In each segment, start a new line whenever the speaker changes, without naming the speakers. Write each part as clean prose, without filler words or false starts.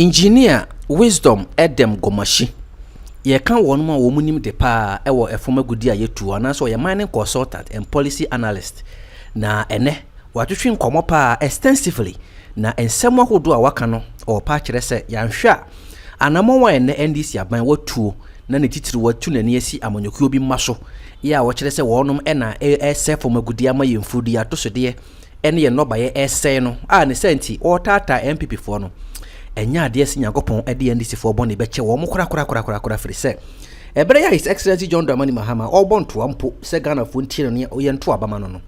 Engineer wisdom Edem Gomashi. Ye can one more woman de pa ewo efoma gudi ayetu anaso ye mining consultant and policy analyst. Na ene watwetwe nkomo pa extensively na ensemo hodo a waka no o pa kire se yanhwa anamo wa ene NDC aban watuo na ne titiri watu na ne asi amanyokuo bi maso ya wo kire se wonom ena esefoma gudi ama yemfudi atosode ene ye noba ye ese no a ne senti o tata MPP fo no enya ade asi nyagopon ede NDC fo bone be che wo mo kora firi se ebere ya His Excellency John Dramani Mahama obonto ampo se Ghana fo ntire no ye nto abama no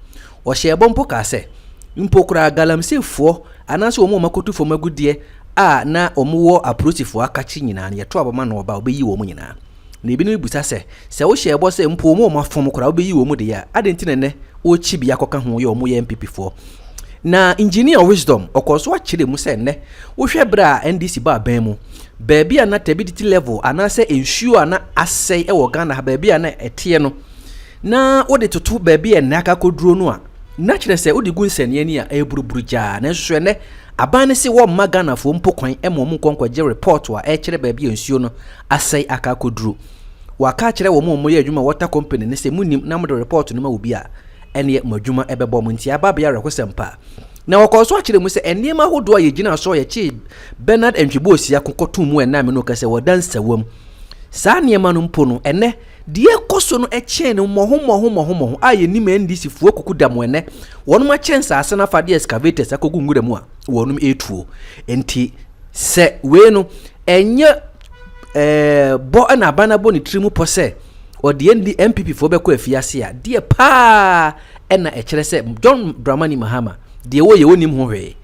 o hye bompo ka se mpo kura galamsey fo anase wo mo makotu fo magudie a na omuwo approach fo akachi nyina na ye to abama no oba obeyi wo mo nyina na ebi no busa se wo hye ebo se mpo mo mafom kura obeyi wo mo de ya adenti ne o chi bia koka ho ye omo ye MPP fo na engineer wisdom okoso akire mu se ne wo hwe bra NDC ba ban mu baabi ana turbity level anase ensure na asai e wo Ghana ha baabi ana etie no na wo de toto baabi en aka koduro no a na kire se wo de gu nsane ni a eburuburu ja na nso ne aban ne se wo ma Ghana fo mpokwan e mo nkonkwaje report wa e kire baabi ensuo no asai aka koduro wa ka kire wo mo ye adwuma water company ne se munim na mo de report no ma obi a ene madwuma ebebo mo nti ababa ya rekosempa na wakoso akire mu se enema hodo ye gina so ye chi Bernard Entwibo osia kokotu mu ena me no kase wodansa wam sa niema no mpo no ene de ekoso no eche ne moho aye ni me NDC fuo kuku dam ene wonum achensa ase na fade excavators akogu ngure mu a wonum etuo enti se we no enye bo na bana bo ni trimu pose o de MPP fo be ko afiase a de pa ena ekere se John Dramani Mahama de wo ye wonim ho hwe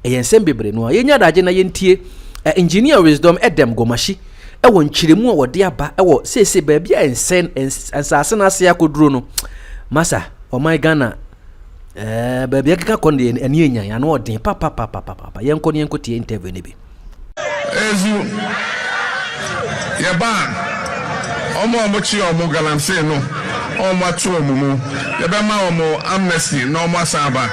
eyensem bebre no yenya daje na yentie engineer wisdom Edem Gomashi e won kiremu a wode aba e wo sese ba bia ensen ensase na ase akoduro no masa o my Ghana ba bia keka konde eni enya ya no odin papa yenko tie interview ne bi
ezu yaban omo chi omo galamsey no omo atu omumu yebema omo amnesty no omo asaba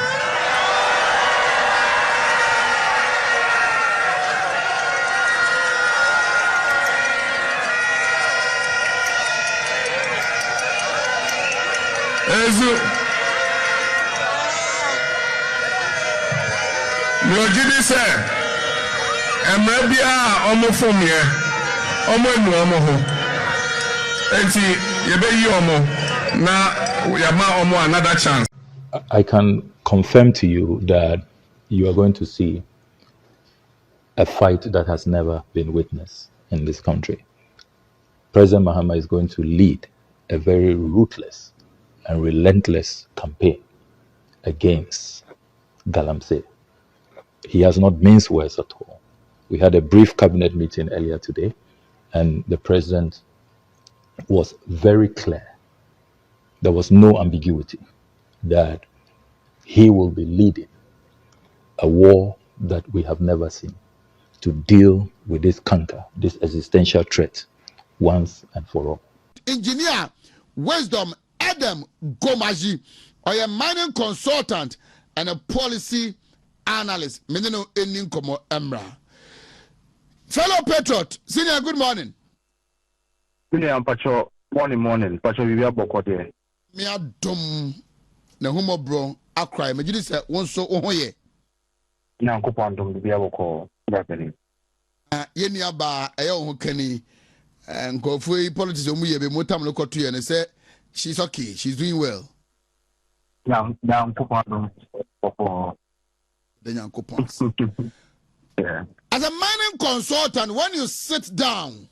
ezu lojidi se emrebia omo fomye omo enu omo ho enti yebe yi omo na yama omo another chance.
I can confirm to you that you are going to see a fight that has never been witnessed in this country. President Mahama is going to lead a very ruthless and relentless campaign against galamsey. He has not minced words at all. We had a brief cabinet meeting earlier today, and the president was very clear. There was no ambiguity that he will be leading a war that we have never seen to deal with this canker, this existential threat, once and for all.
Engineer Wisdom Edem Gomashi, a mining consultant and a policy analyst. Menino Eninkomo Emra. Fellow Patriot, Senior, good morning.
Senior Pacho, morning. Pacho, we are Bokode.
Me a dum na humo bro akrai me gidi se won so ohoye
na nkopandom bia boko brabeni
ye ni aba eye ho kani nkofo politics omu ye be motam no koto ye ne say she's okay, she's doing well
na nkopandom boko
the nyankopon. Yeah. As a mining consultant, when you sit down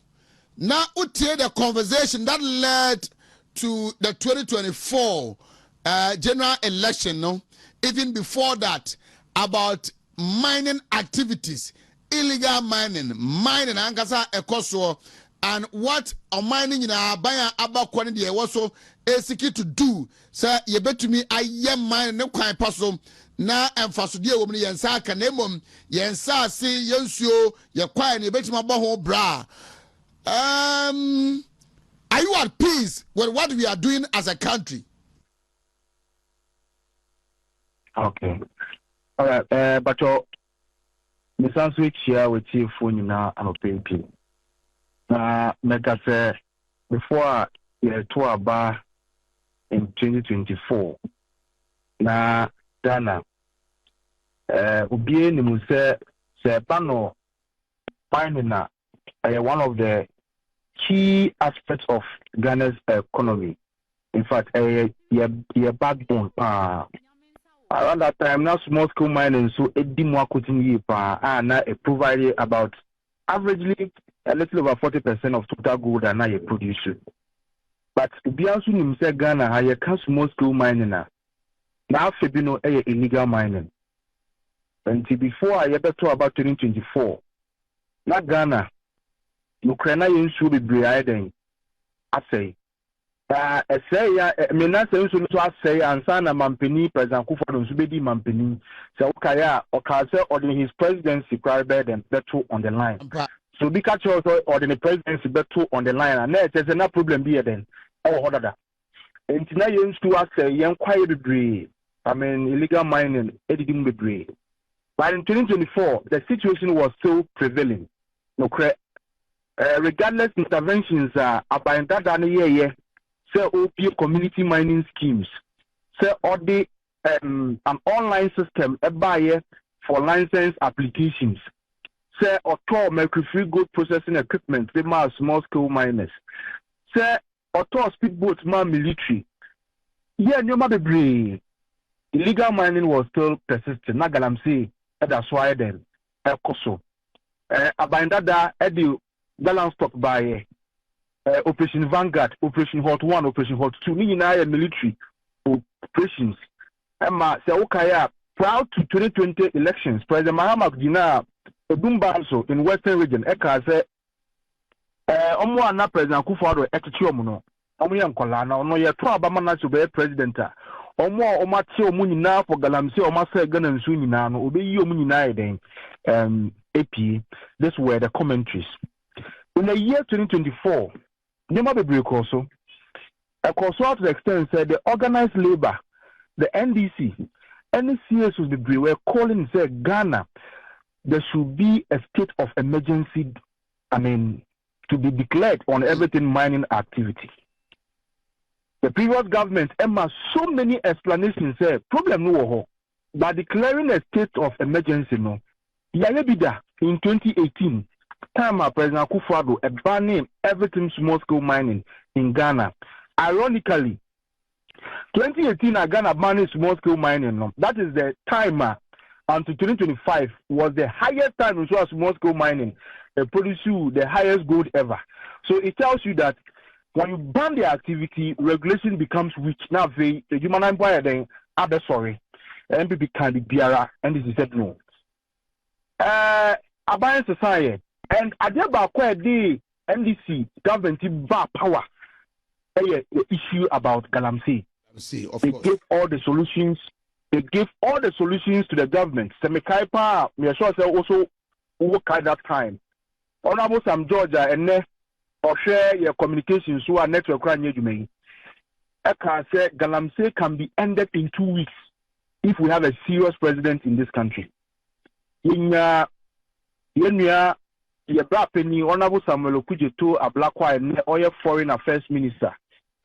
now utie the conversation that led to the 2024 general election, no? Even before that, about mining activities, illegal mining, angasa ekoso, and what a mining in a baya abakwani de also seeking to do. Sir, you bet to me I am mining no kind person na emfasodie wo me yensa ka na mom yensa se yensuo ye kwai na bet me ho bra. Are you at peace with what we are doing as a country?
Okay. All right. But me san so chia we tie phone na anopepi na meka say before year to aba in 2024 na Ghana ubie ni mu say pano finding one of the key aspects of Ghana's economy. In fact, your backbone. Around that time, now small scale mining, so a more cutting and it provided about averagely a little over 40% of total gold and now you produce. But to be also in Ghana, I can't small scale mining now. Now, Fabino, illegal mining. And before I ever talk about 2024, not Ghana, Ukraine should be brave. I say. I say, me na say so to say ansa na mampeni President Akufo-Addo so be di mampeni say okaya okase or his presidency private and beto on the line. So be catch also or the presidency beto on the line and there is no problem be then. Oh hodada. Enti na yen to say yen kwaye bebre. I mean illegal mining editing bebre. But in 2024 the situation was still prevailing. No regardless interventions about that year say OP community mining schemes, say all the an online system buyer for license applications, say auto mercury gold processing equipment, they are small scale miners, say auto speedboats man military. Yeah, no matter be illegal mining was still persistent. Na galamsey that's why then koso abandada edu balance stop by Operation Vanguard, Operation Hot 1, Operation Hot 2, military operations. Emma Seokaya, proud to 2020 elections, President Mahamak Dina, Bumbanso in Western region, Eka said, Omo na President Akufo-Addo Ekitiomuno, Omoyan Kolana, no ya twa Bamana to be president. Omo Omati Omunina for Galamsey, Omasa Gun and Sunina, Obe Yomunina then AP. This were the commentaries. In the year 2024, Nema Bebrek also, a to the extent said the organized labor, the NDC, NDC would be were calling said Ghana, there should be a state of emergency, to be declared on everything mining activity. The previous government, Emma, so many explanations said problem no, but declaring a state of emergency no, Yayebida in 2018. Time President Akufo-Addo banning everything small scale mining in Ghana. Ironically, 2018 Ghana banning small scale mining. That is the time until 2025 was the highest time in small scale mining. They produce the highest gold ever. So it tells you that when you ban the activity, regulation becomes weak. Now the human empire then are sorry. MPP can be BRA and this is said no. Abandon society. And at the NDC government bar power the issue about galamsey. They gave all the solutions. They gave all the solutions to the government. Semekaipa, me sure say also work at that time. Honorable Sam Georgia and or share your communications through our network. I can say galamsey can be ended in 2 weeks if we have a serious president in this country. In Honorable Samuel Okujeto Ablakwa and Oil Foreign Affairs Minister.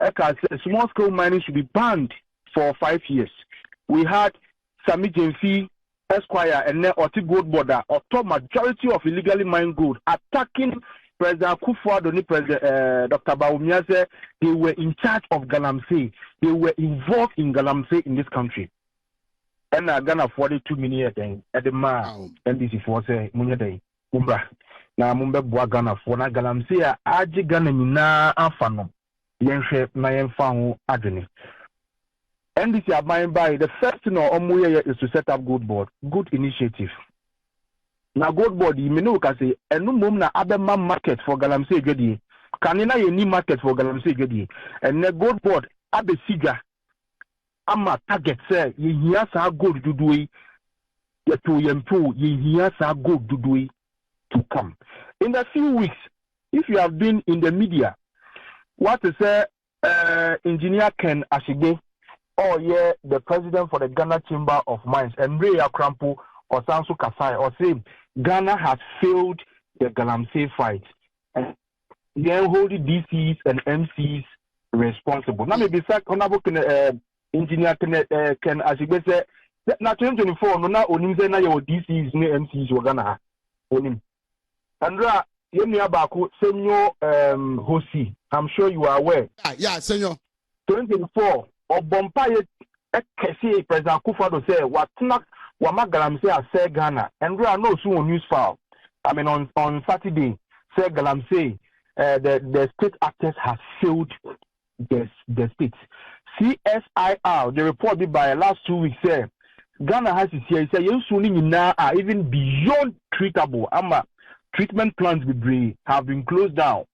Eka said small scale mining should be banned for 5 years. We had Sami Jenfi Esquire and Oti Gold Border, or top majority of illegally mined gold, attacking President Akufo-Addo, President Dr. Bawumia. They were in charge of galamsey. They were involved in galamsey in this country. And Ghana 42 million at the NDC for say Munya Umbra. Na mumbe bua Ghana for na galamsey a aji Ghana nyina afano yenhwe na yemfa ho adwene. NDC aban by the first thing omuye is to set up gold board. Good initiative. Na gold board you know ka say enu mom na abema market for galamsey dwedie. Kanina ye ni market for galamsey dwedie. And the gold board abesiga ama target say ye hia sa gold duduwe ye to yempo ye hia sa gold duduwe to come. In a few weeks, if you have been in the media, what to say, Engineer Ken Ashigbe, or the president for the Ghana Chamber of Mines, and Ray Akrampo or Sansu Kasai, or say Ghana has failed the galamsey fight, and then holding DCs and MCs responsible. Now maybe honorable engineer can as you say na 2024 no na onim say na your DCs ne MCs we Ghana onim. Andra yemi abako senyo hosi, I'm sure you are aware.
Yeah, senyo.
2024 obompa ye ekesi President Akufo-Addo say watna wama galamsey ase Ghana. Andra no so on news file. I mean on Saturday say galamsey the state actors have failed the state. CSIR, the report did by last 2 weeks said Ghana has to say now are even beyond treatable. Treatment plants have been closed down.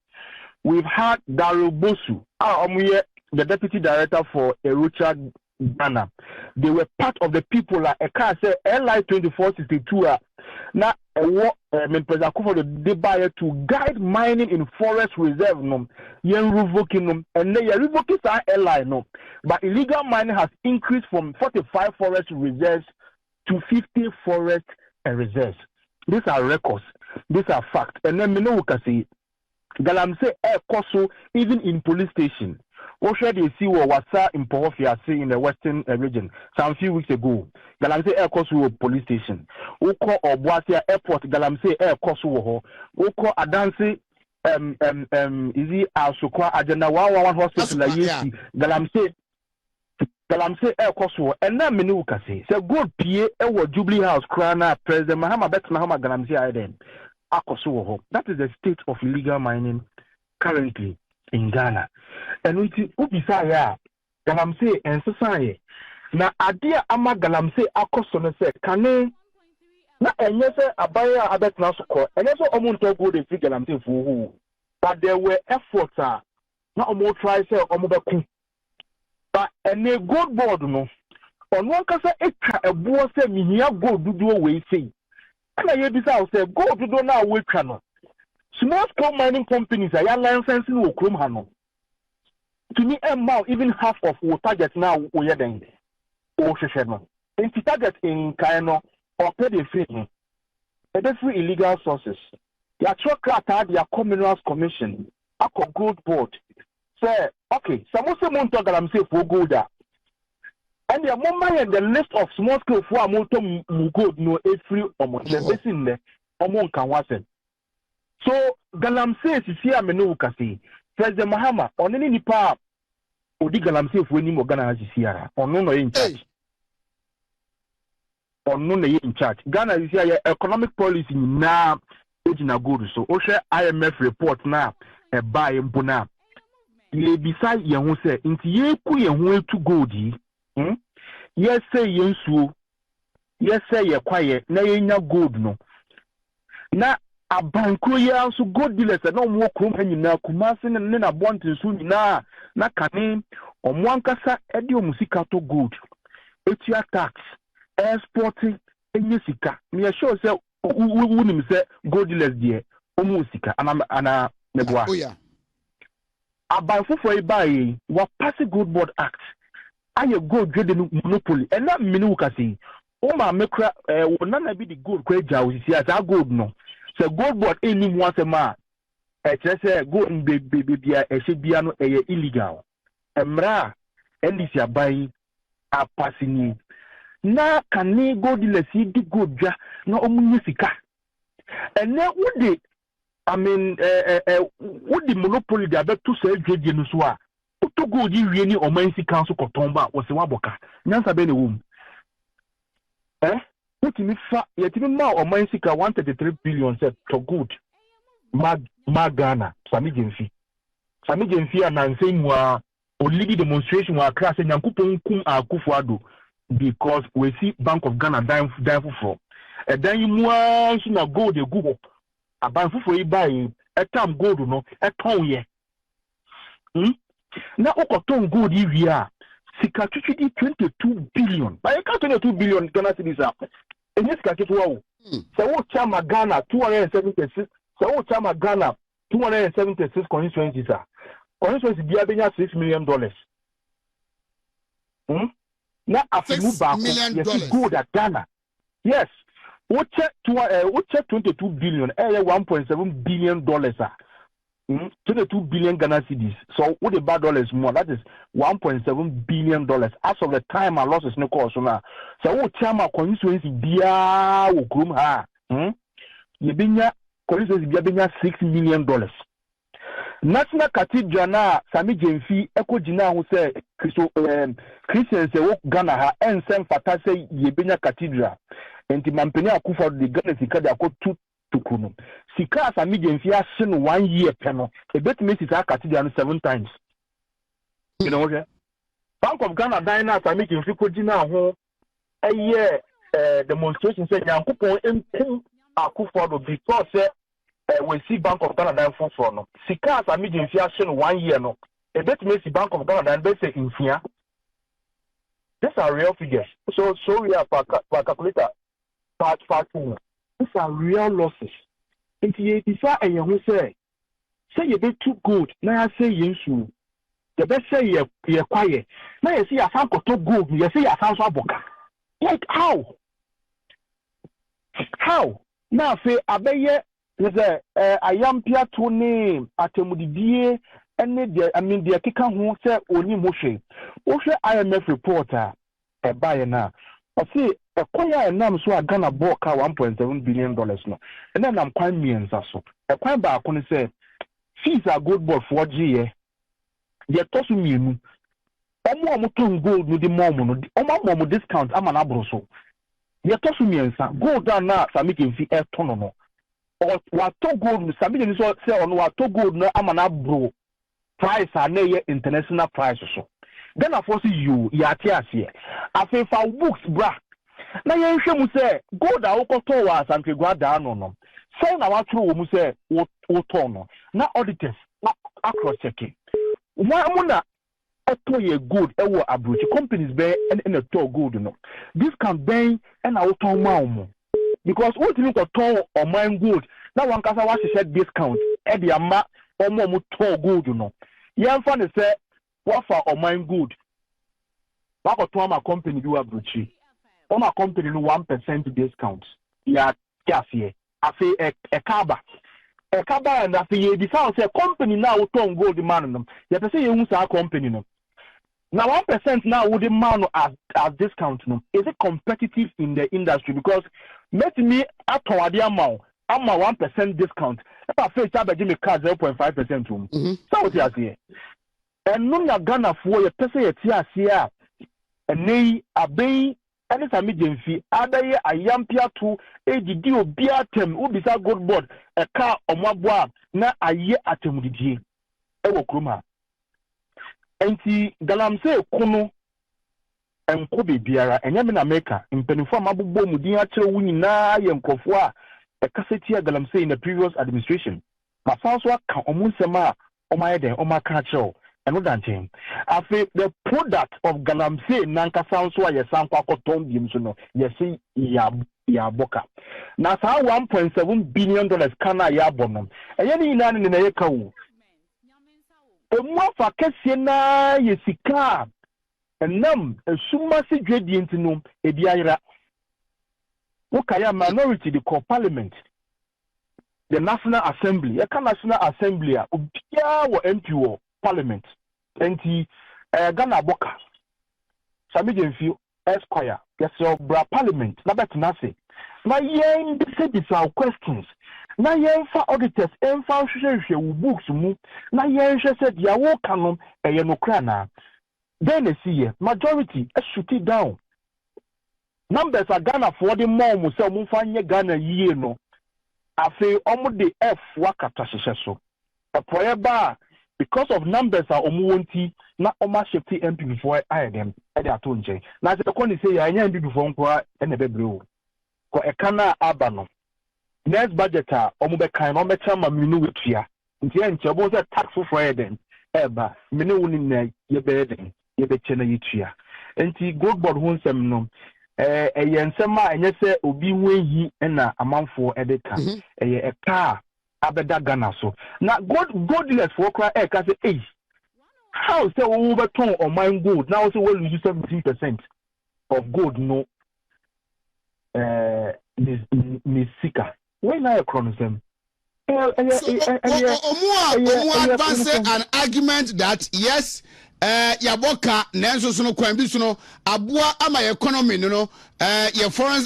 We've had Daryl Bosu, the deputy director for Erocha Ghana. They were part of the people like a say LI 2462. Now, President Akufo-Addo they buy to guide mining in forest reserve no yen revoking and they revoking our LI no, but illegal mining has increased from 45 forest reserves to 50 forest reserves. These are records. These are facts. And then we know we can see galamsey koso even in police station. What should they see what was in Pohofia in the western region some few weeks ago? Galamsey koso police station. We call Obuasia airport galamsey koso. We call Adansi is it Asukwa Agenda 111 hospital like yes galamsey koso. And now me know can say good PA Jubilee House Krana President Mahama bet Mahama galamsey then akoso. That is the state of illegal mining currently in Ghana. And we ubisa galamsey and society. Na adia ama galamsey akoso no say kane na enye say abaya abet na so ko enye so omonto go dey free galamsey for who, but there were efforts na omo try say omo beku, but ene gold board no on one kasa etwa ebo say mihia gold dudu we say na ye bisa say gold dudu na we twa no small scale mining companies are license in okrom ha no to me even half of what target now we are then o hwehwe no enti target in Kano or pay the free the free illegal sources ya truck at their communals commission akọ gold board say okay samose monto galamsey for gold and the moment the list of small scale for monto gold no every omo the basin there omo kan wase. So galamsey sisi ameno ukasi President Mahama oneni nipa odi galamsey fu ni mo Ghana sisi ara ono no in charge ono no in charge Ghana sisi ya economic policy na ejina gold so o hwe IMF report na e buy mbona ye bisa ye ho se nti ye ku ye ho etu gold yi ye say ye nsuo ye say ye kwaye na ye nya gold no na abanko ya so gold dealers na omo krom ha nyina Kumasi ne na bontin so nyina na kane omo ankasa e de omusika to gold etua tax exporting enye sika me sure say wunim say gold dealers there omo sika ana meboa abanfo for ibaye wa pass gold board act aye gold trading monopoly and na mini ukasi o ma mekra wona bi the gold kwa jawo sisi asa gold no. The gold board any once a man, say go and baby a shibiano illegal. Emra NDC buying a passing. Na can ne go dealers see the good ja no omunisika. And then would they would the monopoly they bet to sell Jenuswa to go the really or Mansi Council Kotomba was a waboka. Nansa bene womb. Yet even now or mine 133 billion said to good Ghana Sami Jenfi and I'm saying wa only demonstration were class and Yankupon kum Akufo-Addo because we see Bank of Ghana dying for and then you want to go the Google a bank for buy a time gold no a ton ye now Okoton gold here Sika 22 billion but you can't 22 billion Ghana cedis up. And yes, wow. So what chama Ghana 276. So what chama Ghana 276 constituencies are. Constituencies be $6 million. Now after move back, yes, good at Ghana. Yes. What check 22 billion, 1.7 billion dollars. 22 billion Ghana cedis. So what about dollars more? That is 1.7 billion dollars. As of the time our losses no cost now. So what time our constituency biya wo krum ha? Yebinya constituency biya $6 million. National Cathedral na Sami Jemfi eko jina ho say Christians wo Ghana ha ensem fata say yebinya Cathedral. Enti mampeni akufo de Ghana sika de akotu tukunu. Sika Sami Jemfi asin 1 year peno. E bet me sika Cathedral 7 times. You know what? Bank of Ghana dina Sami Jemfi ko jina ho eye demonstration say Yankopon enkum akufo because we see Bank of Ghana for no. Sika Sami Jemfi asin 1 year no. E bet me see Bank of Ghana be say infia. These are real figures. So we are for calculator part 2. These are real losses. And you decide and you say you be too good. Now I say you the best say you quiet. Now you see a sound too good. You say a sound so boka. Like how? How? Now say abeye is I am Pia to name atemudidie and the kika who say oni moshe. Oshe IMF reporter a buyer now. I see a choir and so I gonna book $1.7 billion no. And then I'm quite millions so. A quite back when say fees are good board for G. They toss me no. Omo gold no the mom no discount I'm an abroso. They toss me and gold down now Sami Jemfi air tono. Or what to gold Sami Jemfi say on what to gold no I'm an abro price are near international price so. Then I force you here. I say for books, bra. Now you should say go down to us and go down no. Say now what true say what no. Now auditors across checking. Why muna a good ewo abroad companies be and a to good no. This can be and I will mao because what you got to or mine good. Now one kasa what she said discount e the ama or more to good no. Yan fan say what for or mine good. What got my company do abroad? On my company no 1% discount. Yeah, yes, yeah. I say a kaba. A kaba and I say the sound say company now turn gold demand them. You have to say you use our company no. Now 1% now would demand as discount no. Is it competitive in the industry? Because let me at the amount. I'm a 1% discount. If I say I give me card 0.5% room. So what you say? And no Ghana for your person here. And nay abey and Sami Jemfi abaye ayampia to edi obia tem ubisa good board a car omabwa na aye atemudidie e wo kroma enti galamsey kono enko bebiara enya me na meka mpanifo amabobbo mudin akere wunyi na ye nkofo a e kaseti galamsey in the previous administration masanso aka omunsema omayeden omaka akere and dancing. I feel the product of galamsey nanka sounds why you sound quite no. You see, ya boka. Now, $1.7 billion can ya bonum. And any nan in a cow. A more for Cassiana, Yesika, and a sumasi gradient no, a diara. Okaya minority, the core parliament, the National Assembly, a National Assembly, Ubia or MPO. Parliament, and Ghana Boka, Sami Jemfi, Esquire, yes, your bra Parliament, Nabatinase. Now, yen the our questions. Now, yen for auditors, and for books, now, yen said, Yawo canon, a Yanokrana. Then they see majority, shoot it down. Numbers are Ghana for the mom, so Mufanya Ghana ye no. I say, almost the F wakata so. A prayer bar. Because of numbers are omuwonti na oma shifty MP before I them e dey atonje na se ko ni say ya nya MP before nko e na bebre o ko e kana aba no next budget a omu be kan no me chama minu wetua nti e nche bo say tax for e den e ba minu woni na ye be den ye be che na yetua nti gold board ho nsem no ye nsem a enye se obi wenyi na amanfo e dey ka ye e ka abeda Ghana so na godless for cry can say hey how say we beton on my gold now say we lose 17% of gold no Nisika. When I cross them.
Omu advance an argument that yes, yaboka nenso so no kwan bi so no aboa ama economy no your foreign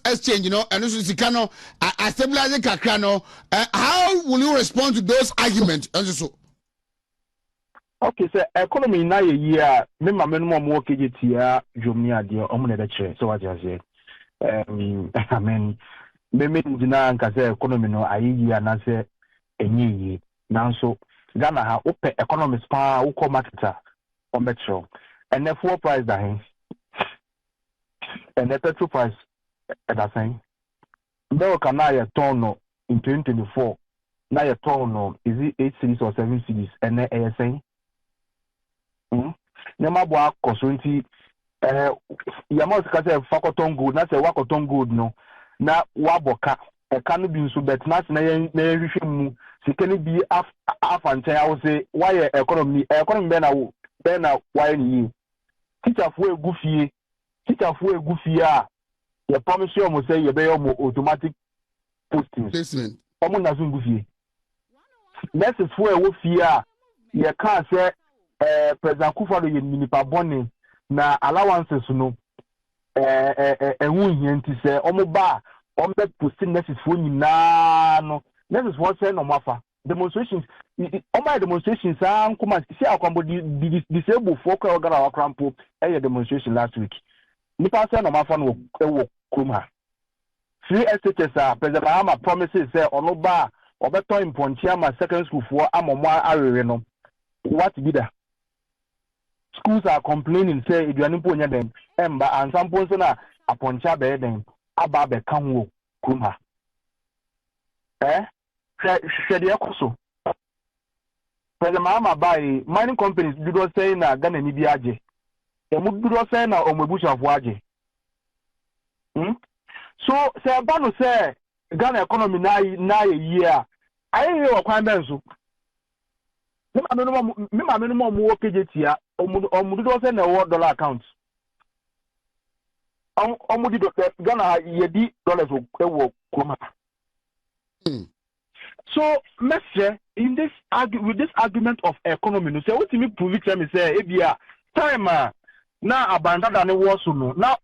exchange and so sika no a stabilize kakra no. How will you respond to those arguments?
Okay, so economy na ye year me ma me no mo kejetia dwomni ade omo na de kire so what you say. I mean me dina nka say economy no ayi na say enyi nanso Ghana ha open economy spa wo ko marketer on metro and the fuel price da hen and the petrol price da sen no kana ya ton in 2024 na ya ton is it 8 cities or 7 cities and na ASN nyama bo akoso nti yama sika say fakoton good na say wakoton good no na waboka eka no bi nso bet na na hwehwe mu sika ni bi afanchen I will say why economy be na why ni teacher fu egufie a you promise you mo say you be your automatic postings omo na so ngufie nurses fu egufie a you can say President Kufado ye minipa boni na allowances no ehun yen ti say omo ba ombe posting nurses fu nyina no nurses fu say no mafa demonstrations omo demonstrations an kuma see akwambo disabled for ko gara wa krampo demonstration last week nipa say no mafa no ewo kuma free SHS President Mahama promises say ono ba obeto imponchi ama secondary school for amomo arere no what be that schools are complaining say eduane po nya dem emba ansampo so na aponcha be dem aba be kan wo kuma shede yakoso President Mahama buy mining companies do not say na Ghana ni bi age e mu do not say na omebushafo age so say banu say Ghana economy na year aye we kwan benso me ma me no mo wo kejetia omudu do say na $1 account omudi do Ghana yedi dollars wo kuma so message in this with this argument of economy no say what me prove it me say ebia time na abanda da ne wo so no na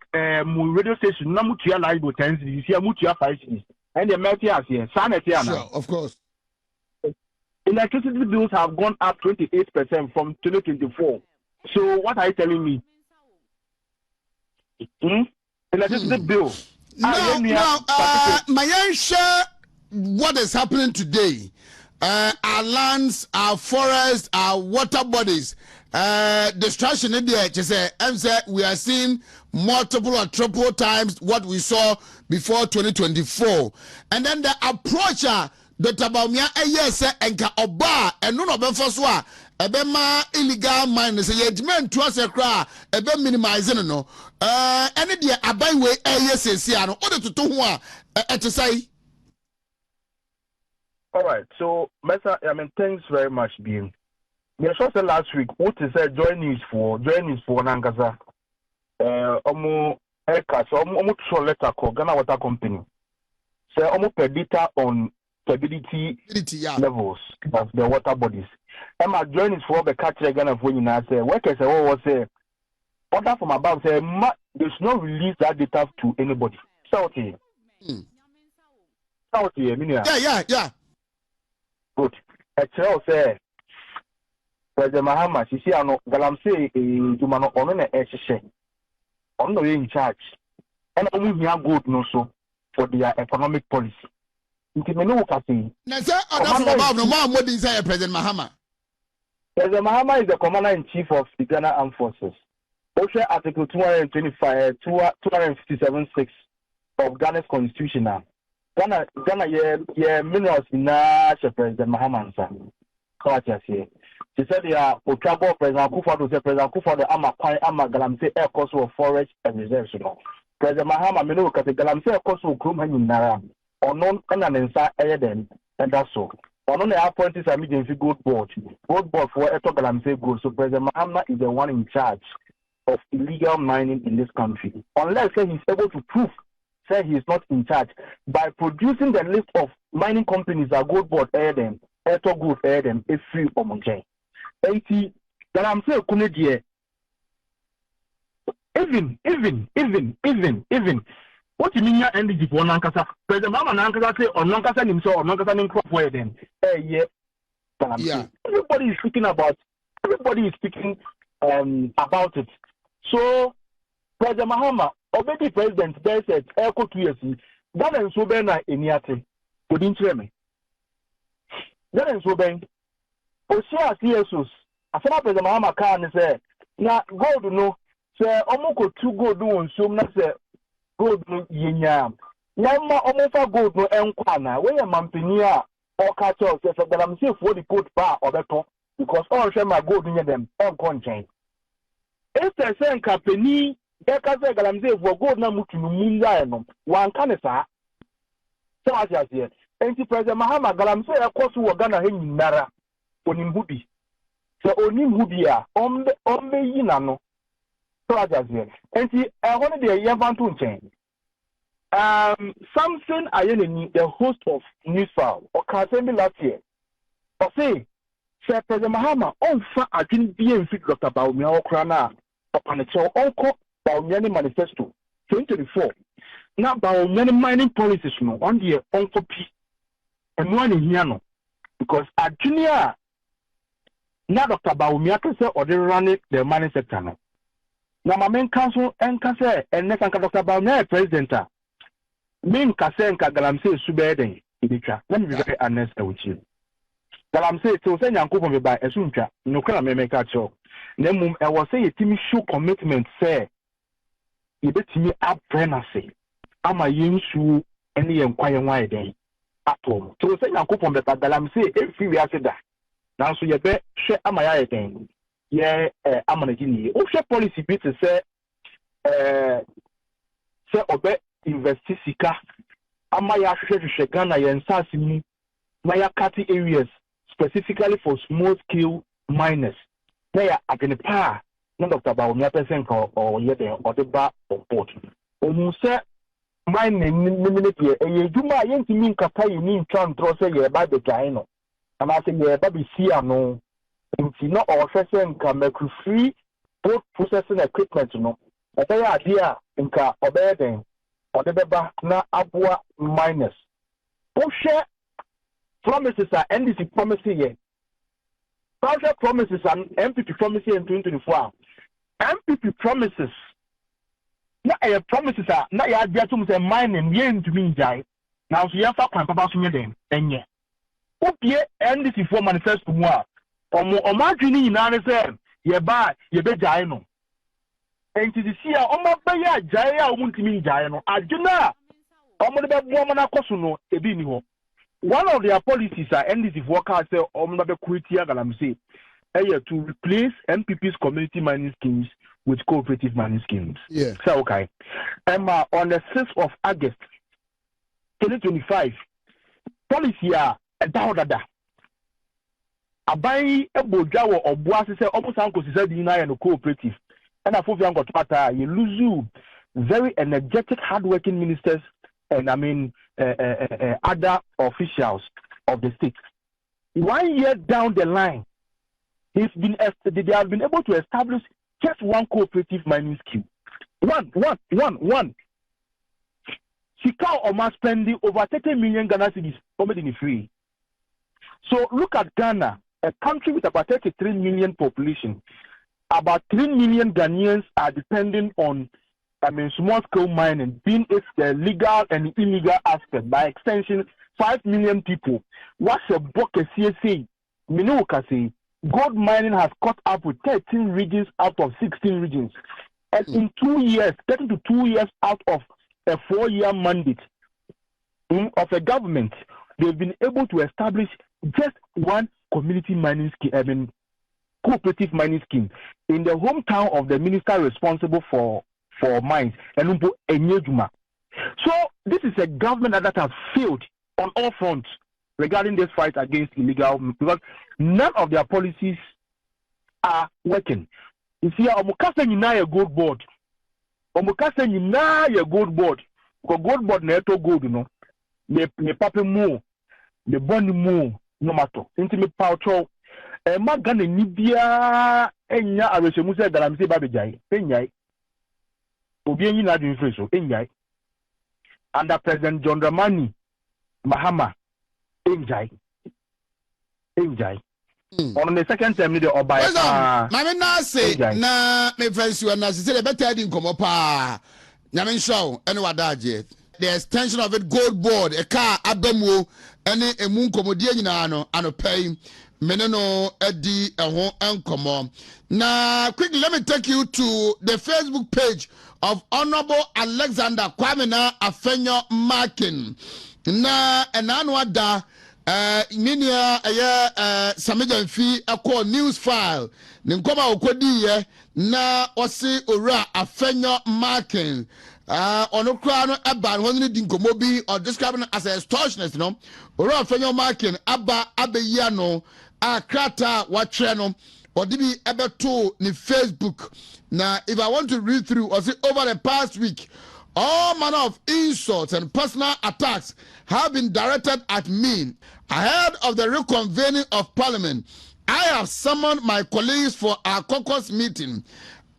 mu radio station na mutua live 10 cities here mutua 5 cities and the melty as here sanity ana
sure of course
electricity bills have gone up 28% from 2024 so what are you telling me electricity bill
now my share what is happening today our lands, our forests, our water bodies, destruction in there. Just say, we are seeing multiple or triple times what we saw before 2024, and then the approach the Tabamia yes and Oba and none of them for swa ebema illegal miners yedmen to us a cry ebe minimizing no any dia abai we yes no order to ho to say.
All right, so thanks very much, Beam. We said last week what is join news for Nankasa. Omo Eka, so omo letter called Ghana Water Company. Say omo predictor on turbidity levels of the water bodies. Emma join is for the catcher Ghana for you now. Say workers say order from above say there's no release that data to anybody. So okay.
Yeah.
Good. Actually, say President Mahama, she see ano galamsey jumano ono na ehye. Ono in charge. And omu hia good no so for their economic policy. Nti me no ka say.
Na say order from above no more modern say President Mahama.
President Mahama is the commander-in-chief of the Ghana Armed Forces. Also, Article 257(6) of Ghana's Constitution now. Ghana minerals na President Mahama nsa. Kawacha say. She said ya Otrabo President Kufado ama galamsey air cost of forest and reserves no. President Mahama me no ka say galamsey air cost of krom hanyin nara. Ono na nsa eden and that's so. Ono na appointees are meeting for gold board for eto galamsey gold. So President Mahama is the one in charge of illegal mining in this country. Unless he's able to prove say he is not in charge by producing the list of mining companies that gold board air them, airto gold air them, a free omonjay. 80 that I'm saying, even. What you mean, your NDC for Nankasa? President Mama Nankasa say, or Nankasa himself, or Nankasa in crop where then? Yeah. Everybody is speaking about it. So, President Mahama, already President, they said, Echo 2 years, that and so ben in Yate, wouldn't you me? That and so ben, Osia CSOs, I said, President Mahama can say, now go to know, say, Omoko 2 go do and so much. Gold no yinyam. Yama omofa gold no enkwana. When a mampenia or catch us, that I'm safe for the coat bar or better because all share my gold near them on conchain. If they say company, they can say that I'm safe for gold na mutu munza one canesa. So as I say, Anti President Mahama Galamsey of course who are gonna hang nara onimbubi. So onimbudia ombe yinano. So as I say, Anti I wanted the Yavantu chain. Something I the host of Newsfile or Kasembi last year. But say President Mahama on fa I didn't be in figure about me or Krana upon the show uncle Baumani Manifesto 2024. Now Baumani mining policies no on the uncle P and one in Yano because at junior now Dr. Baumia say or they run it the mining sector now. Now my main council and Kase and next Dr. Baumia president. Min Kase Galamsey Subeden Ibicha. Let me be very honest with you. Galamsey to send Yanko from by Esuncha, no can I make a show. Then I was say a team show commitment say you bet me up pregnancy. Am I yin shoe any inquire why then at home. So send Yanko from the Galamsey every we said that. Now so you bet share am I then. Yeah, I'm on a guinea. Ocean policy bit to say obey. Investi sika amaya hwehwehwe Ghana yensase mu maya cutting areas specifically for small scale miners na ya agnepa na Dr. Baumia person or ye den or the bar on board omu se mining minute ye eduma yentimi nkata yi ni ntwa ntro se ye ba de gyan no ama se ye ba bi si ano nti no o hwese nka make free both processing equipment no obey idea nka obey den or the beba na abua minus. Share promises are NDC promising ye. Share promises and MPP promising in 2024. MPP promises. Na promises are na ya dia to say mining ye into me jai. Now so ya fa kwan papa so nye den enye. Opie NDC for manifesto mu a omo adwini nyina ne say ye ba ye be jai no. And to see a Omabaya Jaya Muntimi Jayano, Adjuna, Omaba Womana Kosuno, Ebiniho. One of their policies are NDC workers say Omaba Kuitia Galamsey, to replace MPP's community mining schemes with cooperative mining schemes.
Yeah.
So, okay. On the 6th of August 2025, policy are a dawdada. Abai Ebojawa or Boasi say almost Uncle Dina and cooperative. And I thought got pata you lose very energetic, hardworking ministers and other officials of the state. 1 year down the line, they have been able to establish just one cooperative mining scheme. One. Sika Oma spending over 30 million Ghana cedis already free. So look at Ghana, a country with about 33 million population. About 3 million Ghanaians are depending on, small-scale mining, being it the legal and illegal aspect. By extension, 5 million people. What's a book a CSA? Minokase, gold mining has caught up with 13 regions out of 16 regions. And in 2 years, getting to 2 years out of a 4-year mandate of a government, they've been able to establish just one community mining scheme, cooperative mining scheme in the hometown of the minister responsible for mines, Enumpo Enyejuma. So this is a government that has failed on all fronts regarding this fight against illegal, because none of their policies are working. You see, Omukase Nina a gold board. Omukase Nina a gold board. ko gold board na eto gold no me papi mu me boni mu no matter nti me paucho ma Ghana ni bia enya arehemu se galamsey ba bejai enyai obi enyi na adwin free so enyai under President John Dramani Mahama enjai on the second term need the obaya
mame na say na me fancy na say the better di nkomo pa nyame show any wadaje the extension of it gold board a car abamu any emu nkomodie nyina no anopay mene no edi ho enkomo na quickly let me take you to the Facebook page of Honorable Alexander Kwamena Afenyo Markin na enano ada minia Samijan fi akọ news file ne nkoma okodi ye na osi ora Afenyo Markin ono kra no eba no ne di nkomo bi or describing as a extortionist no ora Afenyo Markin aba abeya no akrata watre no odibi ebeto ni Facebook. Now if I want to read through or see over the past week, all manner of insults and personal attacks have been directed at me. Ahead of the reconvening of Parliament, I have summoned my colleagues for our caucus meeting,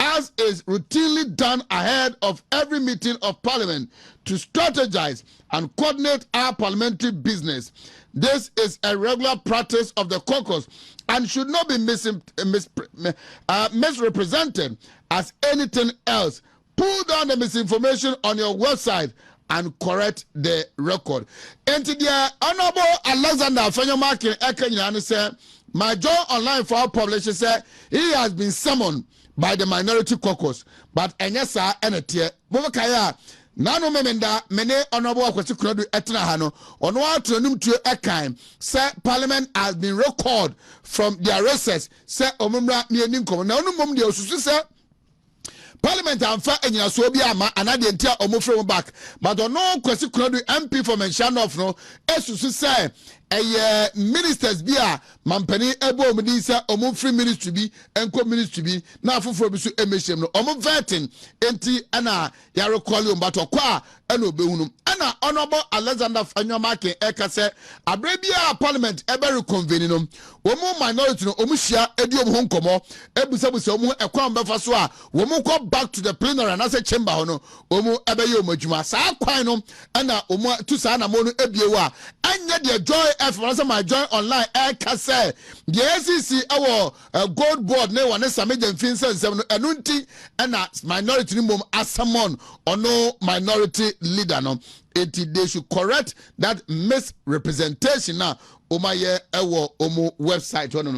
as is routinely done ahead of every meeting of Parliament, to strategize and coordinate our parliamentary business. This is a regular practice of the caucus and should not be misrepresented as anything else. Pull down the misinformation on your website and correct the record. And to the Honorable Alexander Afenyo Markin Ekanyana said, my joy online for our publisher said he has been summoned by the minority caucus, but enyesa enetie bobakaya nano memenda mene Honorable Akwasi Kunadu etna hano ono atronum tuo ekan say Parliament has been recalled from their recess say omumra ne aninkom na ono mom de osusu say Parliament amfa enyina so bi ama anade ntia omofrem back but ono Akwasi Kunadu MP for Menshanoff no esusu say ministers bia mampani ebo omudi say omo free ministry bi enko ministry bi na afoforo bi so emeshem no omo vetting enti ana ya recall you but okwa ana obehunu ana Honorable Alexander Afenyo Markin eka say abrebia Parliament ebe reconvene no omo minority no omo hia edi omo nkomo ebusabusa omo ekwa mbefa so a omo go back to the plenary na say chamber ho no omo ebe ye omo adwuma saa kwan no ana omo tu saa na mo no ebiewo a anya de joy F my join online kase the NDC our gold board ne one Samijan Finsen enunti na minority ni mom asamon or no minority leader no they should correct that misrepresentation na omaye ewo omo website one